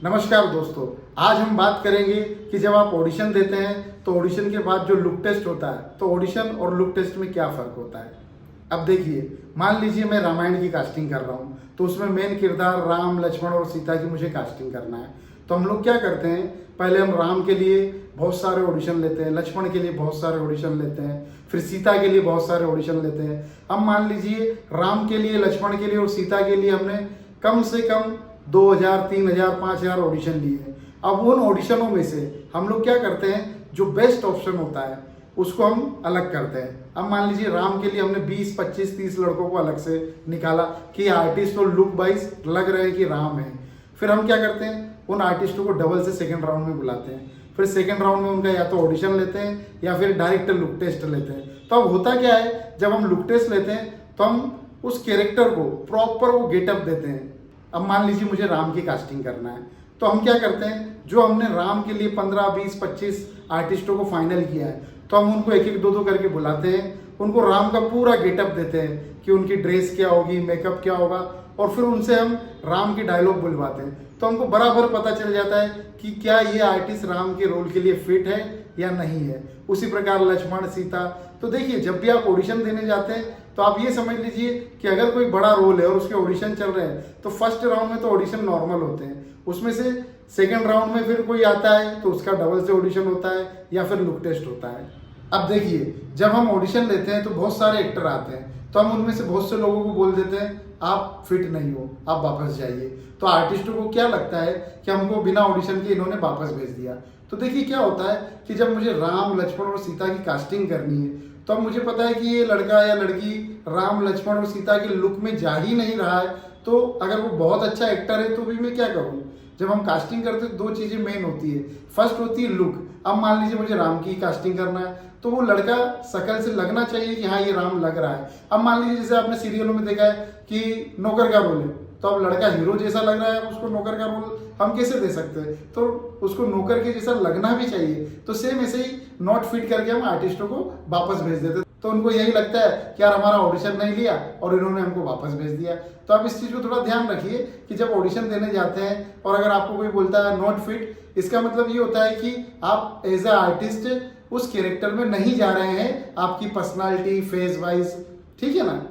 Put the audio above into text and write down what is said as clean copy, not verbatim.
नमस्कार दोस्तों, आज हम बात करेंगे कि जब आप ऑडिशन देते हैं तो ऑडिशन के बाद जो लुक टेस्ट होता है तो ऑडिशन और लुक टेस्ट में क्या फ़र्क होता है। अब देखिए, मान लीजिए मैं रामायण की कास्टिंग कर रहा हूँ तो उसमें मेन किरदार राम, लक्ष्मण और सीता की मुझे कास्टिंग करना है। तो हम लोग क्या करते हैं, पहले हम राम के लिए बहुत सारे ऑडिशन लेते हैं, लक्ष्मण के लिए बहुत सारे ऑडिशन लेते हैं, फिर सीता के लिए बहुत सारे ऑडिशन लेते हैं। अब मान लीजिए राम के लिए, लक्ष्मण के लिए और सीता के लिए हमने कम से कम 2000, 3000, 5000 ऑडिशन लिए। अब उन ऑडिशनों में से हम लोग क्या करते हैं, जो बेस्ट ऑप्शन होता है उसको हम अलग करते हैं। अब मान लीजिए राम के लिए हमने 20, 25, 30 लड़कों को अलग से निकाला कि आर्टिस्ट और लुक वाइज लग रहे हैं कि राम है। फिर हम क्या करते हैं, उन आर्टिस्टों को डबल से सेकेंड राउंड में बुलाते हैं। फिर सेकेंड राउंड में उनका या तो ऑडिशन लेते हैं या फिर डायरेक्ट लुक टेस्ट लेते हैं। तो अब होता क्या है, जब हम लुक टेस्ट लेते हैं तो हम उस कैरेक्टर को प्रॉपर वो गेटअप देते हैं। अब मान लीजिए मुझे राम की कास्टिंग करना है तो हम क्या करते हैं, जो हमने राम के लिए 15, 20, 25 आर्टिस्टों को फाइनल किया है तो हम उनको एक एक, दो दो करके बुलाते हैं, उनको राम का पूरा गेटअप देते हैं कि उनकी ड्रेस क्या होगी, मेकअप क्या होगा, और फिर उनसे हम राम की डायलॉग बुलवाते हैं। तो हमको बराबर पता चल जाता है कि क्या ये आर्टिस्ट राम के रोल के लिए फिट है या नहीं है। उसी प्रकार लक्ष्मण, सीता। तो देखिए, जब भी आप ऑडिशन देने जाते हैं तो आप ये समझ लीजिए कि अगर कोई बड़ा रोल है और उसके ऑडिशन चल रहे हैं तो फर्स्ट राउंड में तो ऑडिशन नॉर्मल होते हैं, उसमें से सेकंड राउंड में फिर कोई आता है तो उसका डबल से ऑडिशन होता है या फिर लुक टेस्ट होता है। अब देखिए, जब हम ऑडिशन लेते हैं तो बहुत सारे एक्टर आते हैं तो हम उनमें से बहुत से लोगों को बोल देते हैं आप फिट नहीं हो, आप वापस जाइए। तो आर्टिस्टों को क्या लगता है कि हमको बिना ऑडिशन के इन्होंने वापस भेज दिया। तो देखिए क्या होता है कि जब मुझे राम, लक्ष्मण और सीता की कास्टिंग करनी है तो अब मुझे पता है कि ये लड़का या लड़की राम, लक्ष्मण और सीता के लुक में जा ही नहीं रहा है, तो अगर वो बहुत अच्छा एक्टर है तो भी मैं क्या करूँ। जब हम कास्टिंग करते हैं दो चीज़ें मेन होती है। फर्स्ट होती है लुक। अब मान लीजिए मुझे राम की कास्टिंग करना है तो वो लड़का शक्ल से लगना चाहिए कि हाँ ये राम लग रहा है। अब मान लीजिए जैसे आपने सीरियलों में देखा है कि नौकर का रोल है तो अब लड़का हीरो जैसा लग रहा है, उसको नौकर का रोल हम कैसे दे सकते हैं, तो उसको नौकर के जैसा लगना भी चाहिए। तो सेम ऐसे ही नॉट फिट करके हम आर्टिस्टों को वापस भेज देते, तो उनको यही लगता है कि यार हमारा ऑडिशन नहीं लिया और इन्होंने हमको वापस भेज दिया। तो आप इस चीज़ को थोड़ा ध्यान रखिए कि जब ऑडिशन देने जाते हैं और अगर आपको कोई बोलता है नॉट फिट, इसका मतलब ये होता है कि आप एज अ आर्टिस्ट उस कैरेक्टर में नहीं जा रहे हैं, आपकी पर्सनालिटी, फेस वाइज, ठीक है ना।